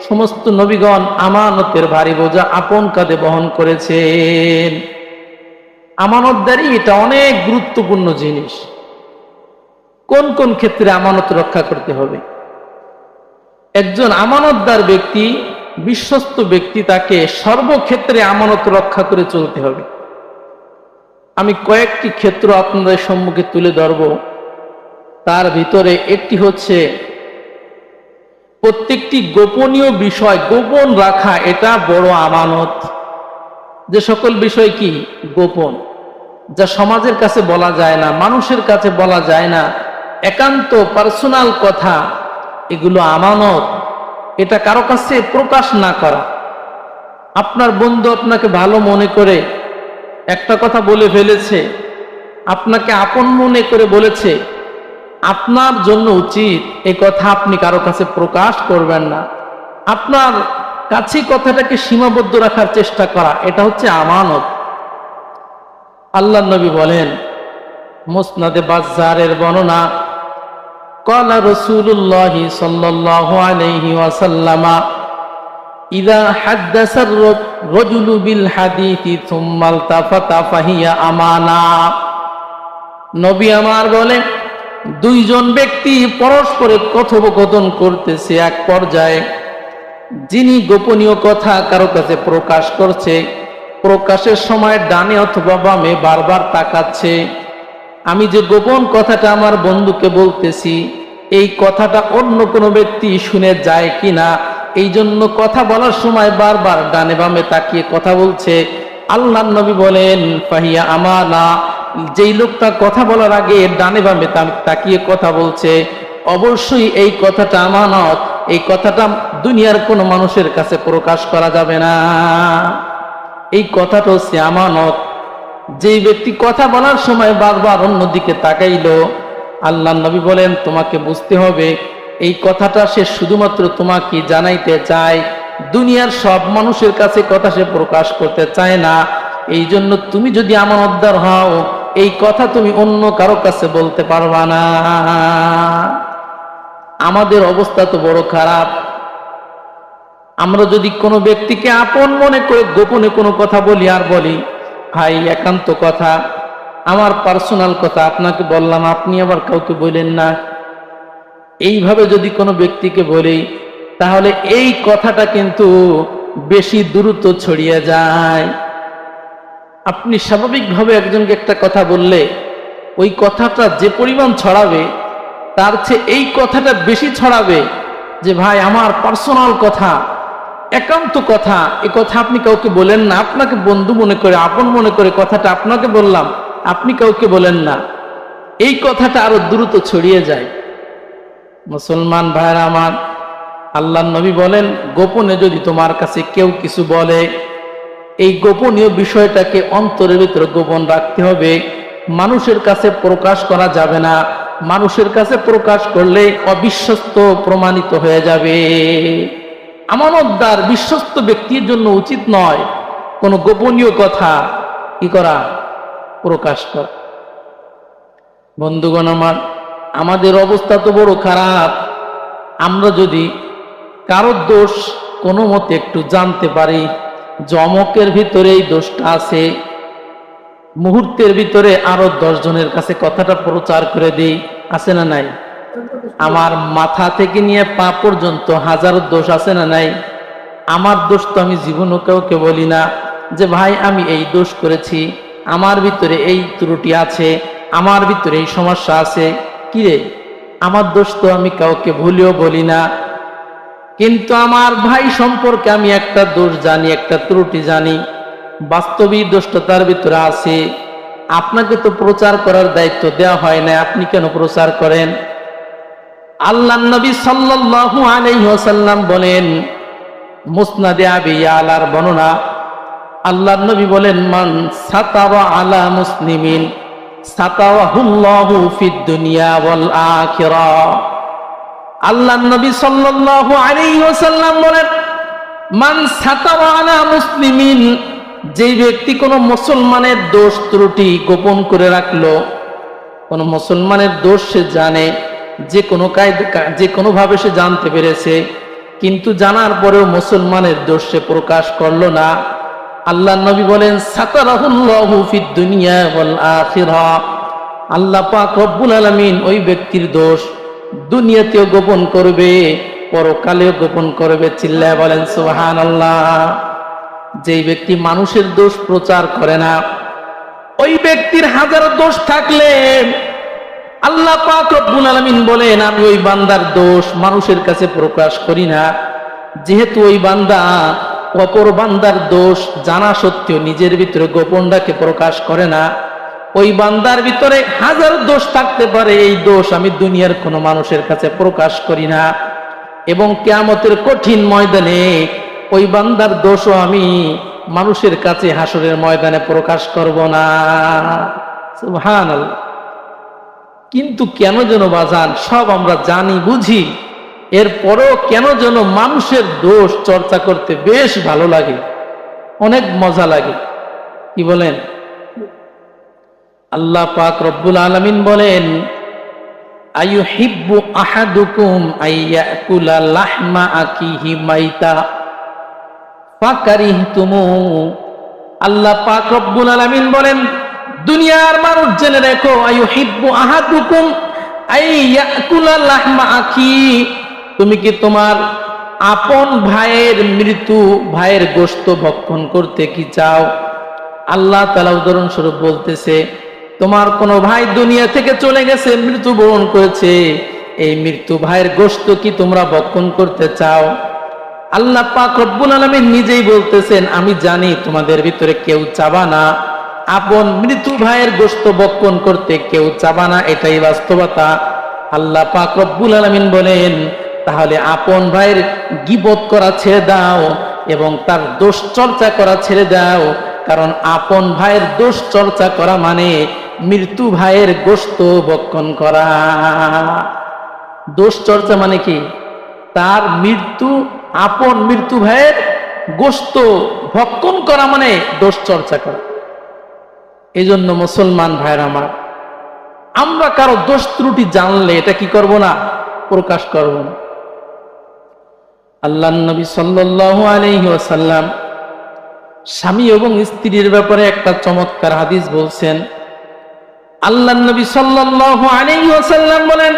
সমস্ত নবীগণ আমানতের ভারী বোঝা আপন কাঁধে বহন করেছেন। আমানতদারি এটা অনেক গুরুত্বপূর্ণ জিনিস। কোন কোন ক্ষেত্রে আমানত রক্ষা করতে হবে? একজন আমানতদার ব্যক্তি, বিশ্বস্ত ব্যক্তি, তাকে সর্বক্ষেত্রে আমানত রক্ষা করে চলতে হবে। আমি কয়েকটি ক্ষেত্র আপনাদের সম্মুখে তুলে ধরব। তার ভিতরে একটি হচ্ছে প্রত্যেকটি গোপনীয় বিষয় গোপন রাখা, এটা বড় আমানত। যে সকল বিষয় কি গোপন, যা সমাজের কাছে বলা যায় না, মানুষের কাছে বলা যায় না, একান্ত পার্সোনাল কথা, এগুলো আমানত। এটা কারো কাছে প্রকাশ না করা। আপনার বন্ধু আপনাকে ভালো মনে করে একটা কথা বলে ফেলেছে, আপনাকে আপন মনে করে বলেছে, আপনার জন্য উচিত এই কথা আপনি কারো কাছে প্রকাশ করবেন না। আপনার কাছে কথাটাকে সীমাবদ্ধ রাখার চেষ্টা করা, এটা হচ্ছে আমানত। আল্লাহর নবী বলেন, মুসনাদে বাজ্জারের বর্ণনা, ক্বালা রাসূলুল্লাহ সাল্লাল্লাহু আলাইহি ওয়াসাল্লাম, ইযা হাদ্দাসার রাজুলু বিল হাদীসি সুম্মা ইলতাফাতা ফাহিয়া আমানা। নবী আমার বলেন, দুইজন ব্যক্তি পরস্পরের কথোপকথন করতেছে, এক পর্যায়ে যিনি গোপনীয় কথা কারো কাছে প্রকাশ করছে, প্রকাশের সময় ডানে অথবা বামে বারবার তাকাচ্ছে। আমি যে গোপন কথাটা আমার বন্ধুকে বলতেছি, এই কথাটা অন্য কোনো ব্যক্তি শুনে যায় কিনা, এই জন্য কথা বলার সময় বারবার ডানে বামে তাকিয়ে কথা বলছে। আল্লাহর নবী বলেন, ফাহিয়া আমানা। যেই লোকটা কথা বলার আগে ডানে বামে তাকিয়ে কথা বলছে, অবশ্যই এই কথাটা আমানত। এই কথাটা দুনিয়ার কোনো মানুষের কাছে প্রকাশ করা যাবে না। এই কথাটা হচ্ছে আমানত। যেই ব্যক্তি কথা বলার সময় বারবার অন্যদিকে তাকাইলো, আল্লাহর নবী বলেন, তোমাকে বুঝতে হবে এই কথাটা সে শুধুমাত্র তোমাকে জানাইতে চায়, দুনিয়ার সব মানুষের কাছে কথা সে প্রকাশ করতে চায় না। এই জন্য তুমি যদি আমানতদার হও, এই কথা তুমি অন্য কারো কাছে বলতে পারবা না। আমাদের অবস্থা তো বড় খারাপ। আমরা যদি কোনো ব্যক্তিকে আপন মনে করে গোপনে কোনো কথা বলি, আর বলি, ভাই একান্ত কথা, আমার পার্সোনাল কথা আপনাকে বললাম, আপনি আবার কাউকে বলেন না, এইভাবে যদি কোনো ব্যক্তিকে বলি, তাহলে এই কথাটা কিন্তু বেশি দ্রুত ছড়িয়ে যায়। আপনি স্বাভাবিকভাবে একজনকে একটা কথা বললে, ওই কথাটা যে পরিমাণ ছড়াবে, তার চেয়ে এই কথাটা বেশি ছড়াবে যে ভাই আমার পার্সোনাল কথা, একান্ত কথা, এই কথা আপনি কাউকে বলেন না। আপনাকে বন্ধু মনে করে, আপন মনে করে কথাটা আপনাকে বললাম, আপনি কাউকে বলেন না। এই কথাটা আরো দ্রুত ছড়িয়ে যায়। মুসলমান ভাইরা আমার, আল্লাহর নবী বলেন, গোপনে যদি তোমার কাছে কেউ কিছু বলে, এই গোপনীয় বিষয়টাকে অন্তরের ভিতরে গোপন রাখতে হবে, মানুষের কাছে প্রকাশ করা যাবে না। মানুষের কাছে প্রকাশ করলে অবিশ্বস্ত প্রমাণিত হয়ে যাবে। আমানতদার বিশ্বস্ত ব্যক্তির জন্য উচিত নয় কোনো গোপনীয় কথা কি করা, প্রকাশ করা। বন্ধুগণ আমার, আমাদের অবস্থা তো বড় খারাপ। আমরা যদি কারোর দোষ কোনো মতে একটু জানতে পারি, জমকের ভিতরে এই দোষটা আছে, মুহূর্তের ভিতরে আরো 10 জনের কাছে কথাটা প্রচার করে দিই, আছে না নাই? আমার মাথা থেকে নিয়ে পা পর্যন্ত হাজারো দোষ আছে না নাই? আমার দোষ তো আমি জীবনও কাউকে বলি না যে ভাই আমি এই দোষ করেছি, আমার ভিতরে এই ত্রুটি আছে, আমার ভিতরে এই সমস্যা আছে। কিরে, আমার দোষ তো আমি কাউকে ভুলেও বলি না। কিন্তু আমার ভাই সম্পর্কে আমি একটা দোষ জানি, একটা ত্রুটি জানি, বাস্তবিক দোষটা তার ভিতরে আছে। আপনাকে তো প্রচার করার দায়িত্ব দেওয়া হয় না, আপনি কেন প্রচার করেন? আল্লাহর নবী সাল্লাল্লাহু আলাইহি ওয়াসাল্লাম বলেন, মুসনাদে আবি ইয়ালার বর্ণনা, আল্লাহর নবী বলেন, মান সাতারা আলা মুসলিমিন সাতারাহুল্লাহু ফিদ দুনিয়া ওয়াল আখিরাহ। আল্লাহর নবী সাল্লাল্লাহু আলাইহি ওয়াসাল্লাম বলেন, মান সাতারা আলা মুসলিমিন, যে ব্যক্তি কোনো মুসলমানের দোষ ত্রুটি গোপন করে রাখলো, কোন মুসলমানের দোষ সে জানে, যে কোনো ভাবে সে জানতে পেরেছে, কিন্তু জানার পরেও মুসলমানের দোষ সে প্রকাশ করলো না। আল্লাহ নবী বলেন সাতারাহুল্লাহু ফিদ দুনিয়া ওয়াল আখিরাহ, আল্লাহ পাক রব্বুল আলামিন ওই ব্যক্তির দোষ দুনিয়াতেও গোপন করবে, পরকালেও গোপন করবে। চিল্লায় বলেন সুবহানাল্লাহ। যেই ব্যক্তি মানুষের দোষ প্রচার করে না, ওই ব্যক্তির হাজারো দোষ থাকলে আল্লাহ পাক রব্বুল আলামিন বলেন আমি ওই বান্দার দোষ মানুষের কাছে প্রকাশ করি না। যেহেতু ওই বান্দা অপর বান্দার দোষ জানা সত্ত্বেও নিজের ভিতরে গোপনটাকে প্রকাশ করে না, ওই বান্দার ভিতরে হাজার দোষ থাকতে পারে, এই দোষ আমি দুনিয়ার কোনো মানুষের কাছে প্রকাশ করি না। এবং কিয়ামতের কঠিন ময়দানে ওই বান্দার দোষও আমি মানুষের কাছে হাসরের ময়দানে প্রকাশ করব না। সুবহানাল্লাহ। কিন্তু কেন যেন বাজান সব আমরা জানি বুঝি, এরপরেও কেন যেন মানুষের দোষ চর্চা করতে বেশ ভালো লাগে, অনেক মজা লাগে। কি বলেন? আল্লাহ পাক রব্বুল আলামিন বলেন আইয়ুহিব্বু আহাদুকুম আইয়াকুলা লাহমা আকিহি মাইতা ফাকারিহতুমু। আল্লাহ পাক রব্বুল আলামিন বলেন দুনিয়ার মানুষ জেনে রেখো আইয়ুহিব্বু আহাদুকুম আইয়াকুলা লাহমা আখি, তুমি কি তোমার আপন ভাইয়ের মৃত্যু ভাইয়ের গোশত ভক্ষণ করতে কি চাও? আল্লাহ তাআলা উদাহরণস্বরূপ বলতেছে তোমার কোনো ভাই দুনিয়া থেকে চলে গেছে, মৃত্যুবরণ করেছে, এই মৃত্যু ভাইয়ের গোশত কি তোমরা ভক্ষণ করতে চাও? আল্লাহ পাক রব্বুল আলামিন নিজেই বলতেছেন আমি জানি তোমাদের ভিতরে কেউ চাবা না, আপন মৃত্যু ভাইয়ের গোশত ভক্ষণ করতে কেউ চাবা না, এটাই বাস্তবতা। আল্লাহ পাক রব্বুল আলামিন বলেন তাহলে আপন ভাইয়ের গীবত করা ছেড়ে দাও এবং তার দোষ চর্চা করা ছেড়ে দাও, কারণ আপন ভাইয়ের দোষ চর্চা করা মানে মৃত্যু ভাইয়ের গোশত ভক্ষণ করা। দোষ চর্চা মানে কি? তার মৃত্যু আপন মৃত্যু ভাইয়ের গোশত ভক্ষণ করা মানে দোষ চর্চা করা। এই জন্য মুসলমান ভাইয়ের আমার, আমরা কারো দোষ ত্রুটি জানলে এটা কি করব না? প্রকাশ করব না। আল্লাহর নবী সাল্লাল্লাহু আলাইহি ওয়াসাল্লাম স্বামী এবং স্ত্রীর ব্যাপারে একটা চমৎকার হাদিস বলছেন। আল্লাহর নবী সাল্লাল্লাহু আলাইহি ওয়াসাল্লাম বলেন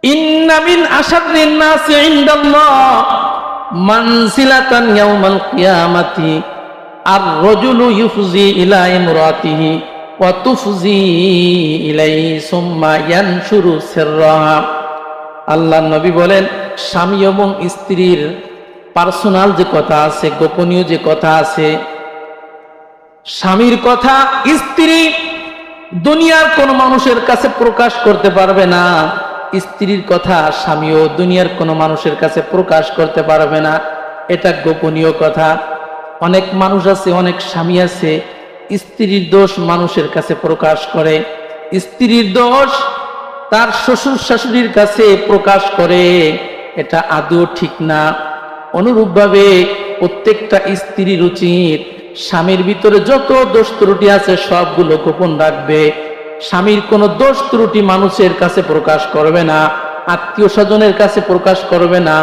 ইন্না মিন আশাদ্দিন নাসি ইনদাল্লাহ মানজিলাতান ইয়াউমাল কিয়ামাতি আর-রাজুলু ইউফজি ইলা ইমরাতিহি ওয়া তুফজি ইলাইহি সুম্মা ইয়ানশুরু সিররাহা। আল্লাহর নবী বলেন স্বামী এবং স্ত্রীর পার্সোনাল যে কথা আছে, গোপনীয় যে কথা আছে, স্বামীর কথা স্ত্রী দুনিয়ার কোন মানুষের কাছে প্রকাশ করতে পারবে না, স্ত্রীর কথা স্বামীও দুনিয়ার কোন মানুষের কাছে প্রকাশ করতে পারবে না, এটা গোপনীয় কথা। অনেক মানুষ আছে, অনেক স্বামী আছে স্ত্রীর দোষ মানুষের কাছে প্রকাশ করে, স্ত্রীর দোষ তার শ্বশুর শাশুড়ির কাছে প্রকাশ করে, এটা আদৌ ঠিক না। অনুরূপভাবে প্রত্যেকটা স্ত্রীর উচিত স্বামীর ভিতরে যত দোষ ত্রুটি আছে সবগুলো গোপন রাখবে। স্বামীর কোনো দোষ ত্রুটি মানুষের কাছে প্রকাশ করবে না, আত্মীয় স্বজনের কাছে প্রকাশ করবে না,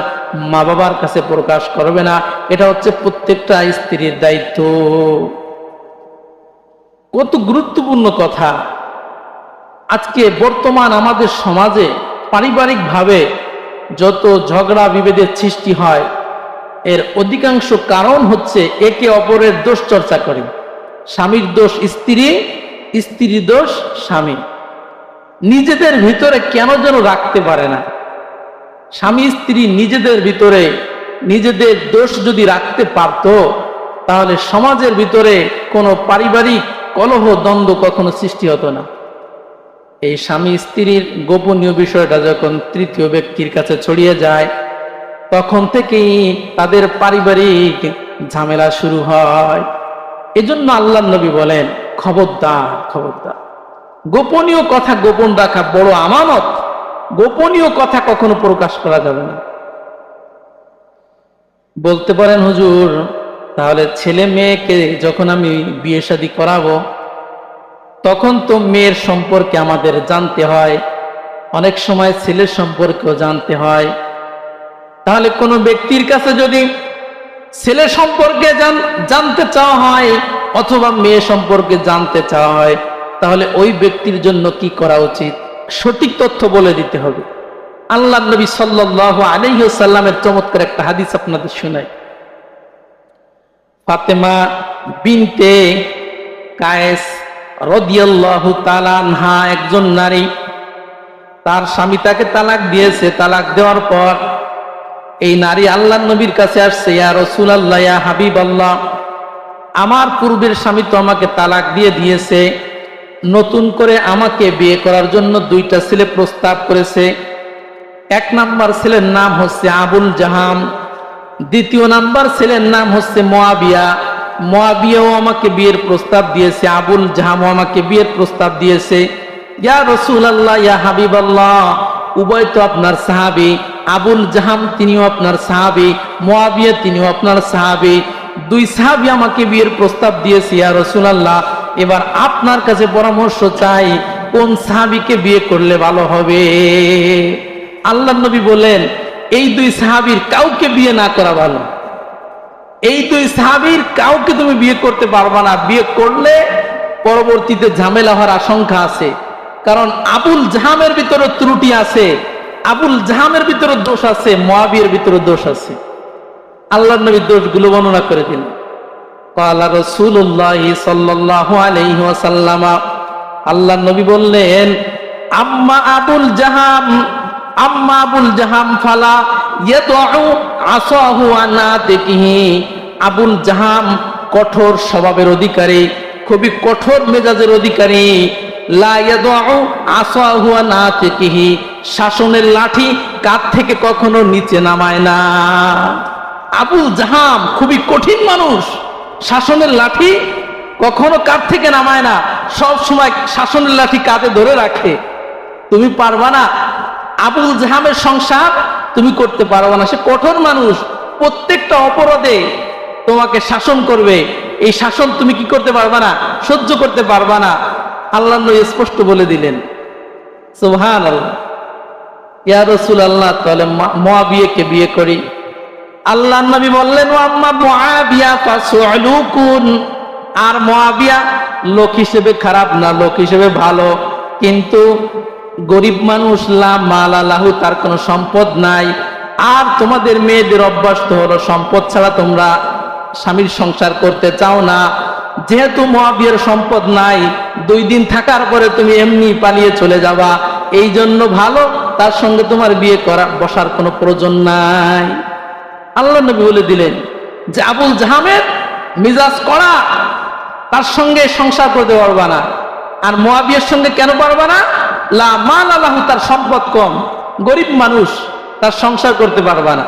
মা বাবার কাছে প্রকাশ করবে না। এটা হচ্ছে প্রত্যেকটা স্ত্রীর দায়িত্ব। কত গুরুত্বপূর্ণ কথা। আজকে বর্তমান আমাদের সমাজে পারিবারিক ভাবে যত ঝগড়া বিভেদের সৃষ্টি হয় এর অধিকাংশ কারণ হচ্ছে একে অপরের দোষ চর্চা করে। স্বামীর দোষ স্ত্রী, স্ত্রীর দোষ স্বামী, নিজেদের ভিতরে কেন যেন রাখতে পারে না। স্বামী স্ত্রী নিজেদের ভিতরে নিজেদের দোষ যদি রাখতে পারত তাহলে সমাজের ভিতরে কোনো পারিবারিক কলহ দ্বন্দ্ব কখনো সৃষ্টি হতো না। এই স্বামী স্ত্রীর গোপনীয় বিষয়টা যখন তৃতীয় ব্যক্তির কাছে ছড়িয়ে যায় তখন থেকেই তাদের পারিবারিক ঝামেলা শুরু হয়। এজন্য আল্লাহর নবী বলেন খবরদার, খবরদার, গোপনীয় কথা গোপন রাখা বড় আমানত। গোপনীয় কথা কখনো প্রকাশ করা যাবে না। বলতে পারেন হুজুর তাহলে ছেলে মেয়েকে যখন আমি বিয়ে শাদী করাবো তখন তো মেয়ের সম্পর্কে আমাদের জানতে হয়, অনেক সময় ছেলের সম্পর্কেও জানতে হয়। তাহলে কোনো ব্যক্তির কাছে যদি ছেলে সম্পর্কে জানতে চাওয়া হয় অথবা মেয়ে সম্পর্কে জানতে চাওয়া হয়, তাহলে ওই ব্যক্তির জন্য কি করা উচিত? সঠিক তথ্য বলে দিতে হবে। আল্লাহ নবী সাল্লাল্লাহু আলাইহি ওয়াসাল্লামের চমৎকার একটা হাদিস আপনাদের শোনাই। ফাতেমা বিনতে কায়েস রাদিয়াল্লাহু তাআলা আনহা একজন নারী, তার স্বামী তাকে তালাক দিয়েছে। তালাক দেওয়ার পর এই নারী আল্লাহর নবীর কাছে আসছে, ইয়া রাসূলুল্লাহ, ইয়া হাবিবাল্লাহ, আমার পূর্বের স্বামী তো আমাকে তালাক দিয়ে দিয়েছে, নতুন করে আমাকে বিয়ে করার জন্য দুইটা ছেলে প্রস্তাব করেছে। এক নাম্বার ছেলের নাম হচ্ছে আবুল জাহাম, দ্বিতীয় নাম্বার ছেলের নাম হচ্ছে মুয়াবিয়া। মুয়াবিয়াও আমাকে বিয়ের প্রস্তাব দিয়েছে, আবুল জাহামও আমাকে বিয়ের প্রস্তাব দিয়েছে। ইয়া রাসূলুল্লাহ, ইয়া হাবিবাল্লাহ, উভয় তো আপনার সাহাবী, আবুল জাহাম তিনিও আপনার সাহাবী, মুয়াবিয়া তিনিও আপনার সাহাবী, দুই সাহাবী আমাকে বিয়ের প্রস্তাব দিয়েছে। ইয়া রাসূলুল্লাহ, এবার আপনার কাছে পরামর্শ চাই, কোন সাহাবীকে বিয়ে করলে ভালো হবে? আল্লাহর নবী বলেন, এই দুই সাহাবীর কাউকে বিয়ে না করা ভালো। এই দুই সাহাবীর কাউকে তুমি বিয়ে করতে পারবা না, বিয়ে করলে পরবর্তীতে ঝামেলা হওয়ার আশঙ্কা আছে। কারণ আবুল জাহামের ভিতরে ত্রুটি আছে, আবুল জাহামের ভিতরে দোষ আছে, মুয়াবিয়ার ভিতরে দোষ আছে। আল্লাহর নবী দোষগুলো বর্ণনা করে দিন। ক্বালা রাসূলুল্লাহ সাল্লাল্লাহু আলাইহি ওয়াসাল্লাম, আল্লাহর নবী বললেন, আম্মা আবুল জাহাম ফালা ইয়াদউ আসাহু আনাতিহি। আবুল জাহাম কঠোর স্বভাবের অধিকারী, খুবই কঠোর মেজাজের অধিকারী। লা ইয়াদউ আসাহু আনাতিহি, শাসনের লাঠি কাঁধ থেকে কখনো নিচে নামায় না। আবুল জাহাম খুবই কঠিন মানুষ, শাসনের লাঠি কখনো কাঁধ থেকে নামায় না, সব সময় শাসনের লাঠি কাঁধে ধরে রাখে। তুমি পারবা না, আবুল জাহামের সংসার তুমি করতে পারবা না। সে কঠোর মানুষ, প্রত্যেকটা অপরাধে তোমাকে শাসন করবে। এই শাসন তুমি কি করতে পারবা না, সহ্য করতে পারবা না। আল্লাহ নবী স্পষ্ট বলে দিলেন। সুবহানাল্লাহ। ইয়া রাসূলুল্লাহ, তাহলে মুয়াবিয়াকে বিয়ে করি। আল্লাহ নবী বললেন, ওয়া আম্মা মুআবিয়া ফাসুলুকুন। আর মুআবিয়া লোক হিসেবে খারাপ না, লোক হিসেবে ভালো, কিন্তু গরিব মানুষ, লা মালা লাহু, তার কোনো সম্পদ নাই। আর তোমাদের মেয়েদের অভ্যাস তো হলো সম্পদ ছাড়া তোমরা স্বামীর সংসার করতে চাও না। যেহেতু মুআবিয়ার সম্পদ নাই, 2 দিন থাকার পরে তুমি এমনি পালিয়ে চলে যাবা, এই জন্য ভালো, তার সঙ্গে তোমার বিয়ে বসার কোনো প্রয়োজন নাই। আল্লাহ নবী বলে দিলেন যে আবুল জাহামের মিজাজ কড়া, তার সঙ্গে সংসার করতে পারবা না। আর মুআবিয়ার সঙ্গে কেন পারবা না? লা মালা লাহু, তার সম্পদ কম, গরিব মানুষ, তার সংসার করতে পারবা না।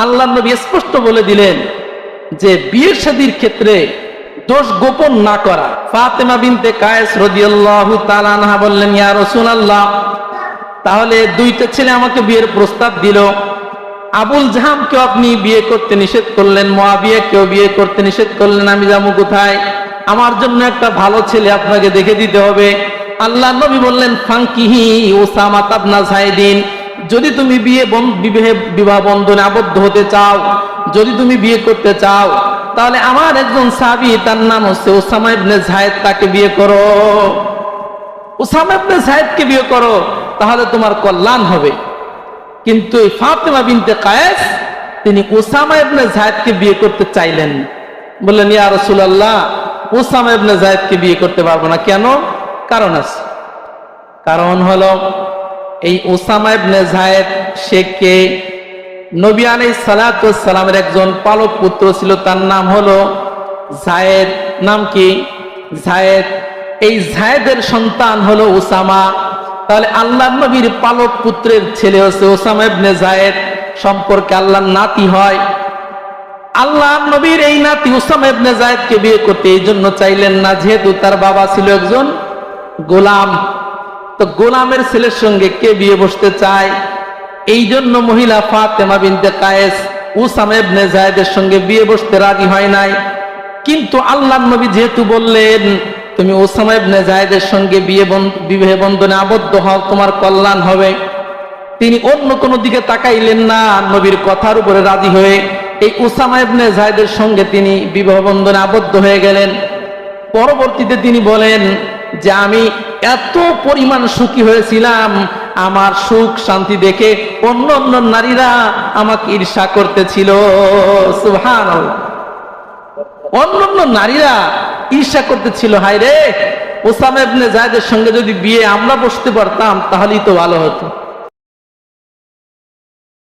আল্লাহ নবী স্পষ্ট বলে দিলেন যে বিয়ের শাদীর ক্ষেত্রে দোষ গোপন না করা। ফাতেমা বিনতে কায়েস রাদিয়াল্লাহু তাআলা আনহা বললেন, ইয়া রাসূলুল্লাহ, তাহলে 2টা ছেলে আমাকে বিয়ের প্রস্তাব দিল, আবুল জাহামকেও আপনি বিয়ে করতে নিষেধ করলেন, মুআবিয়াকেও বিয়ে করতে নিষেধ করলেন, আমি যাবো কোথায়? আমার জন্য একটা ভালো ছেলে আপনাকে দেখে দিতে হবে। আল্লাহ নবী বললেন, ফাঙ্কিহি উসামা ইবনে যায়েদিন। যদি তুমি বিবাহ বন্ধনে আবদ্ধ হতে চাও, যদি তুমি বিয়ে করতে চাও, তাহলে আমার একজন সাহাবী, তার নাম হচ্ছে উসামা ইবনে যায়েদ, তাকে বিয়ে করো। উসামা ইবনে যায়েদকে বিয়ে করো, তাহলে তোমার কল্যাণ হবে। কিন্তু এই ফাতেমা বিনতে কায়েস, তিনি উসামা ইবনে যায়েদকে বিয়ে করতে চাইলেন। বললেন, ইয়া রাসূলুল্লাহ, উসামা ইবনে যায়েদকে বিয়ে করতে পারবো না। কেন? কারণ আছে। কারণ হলো, এই উসামা ইবনে যায়েদ সে কে? নবী আলাইহিস সালাতু ওয়াস সালামের একজন পালক পুত্র ছিল, তার নাম হলো যায়েদ। নাম কি? যায়েদ। এই যায়েদের সন্তান হলো উসামা। তাহলে আল্লাহর নবীর পালক পুত্রের ছেলে হচ্ছে উসামা ইবনে যায়েদ, সম্পর্কে আল্লাহর নাতি হয়। আল্লাহর নবীর এই নাতি উসামা ইবনে যায়েদকে বিয়ে করতে এই জন্য চাইলেন না, যেহেতু তার বাবা ছিল একজন গোলাম। তো গোলামের ছেলের সঙ্গে কে বিয়ে বসতে চায়? এই জন্য মহিলা ফাতেমা বিনতে কায়েস উসামা ইবনে যায়েদের সঙ্গে বিয়ে বসতে রাজি হয় নাই। কিন্তু আল্লাহর নবী যেহেতু বললেন, তুমি উসামা ইবনে যায়েদের সঙ্গে বিবাহ বন্ধনে আবদ্ধ হও, তোমার কল্যাণ হবে, তিনি অন্য কোনো দিকে তাকাইলেন না, নবীর কথার উপরে রাজি হয়ে এই উসামা ইবনে যায়েদের সঙ্গে তিনি বিবাহ বন্ধনে আবদ্ধ হয়ে গেলেন। পরবর্তীতে তিনি বলেন যে আমি এত পরিমাণ সুখী হয়েছিলাম, আমার সুখ শান্তি দেখে অন্য অন্য নারীরা আমাকে ঈর্ষা করতেছিল। সুবহানাল্লাহ, অন্য অন্য নারীরা ঈর্ষা করতেছিল, হায় রে, উসামা ইবনে যায়েদের সঙ্গে যদি বিয়ে আমরা বসতে পারতাম তাহলেই তো ভালো হতো।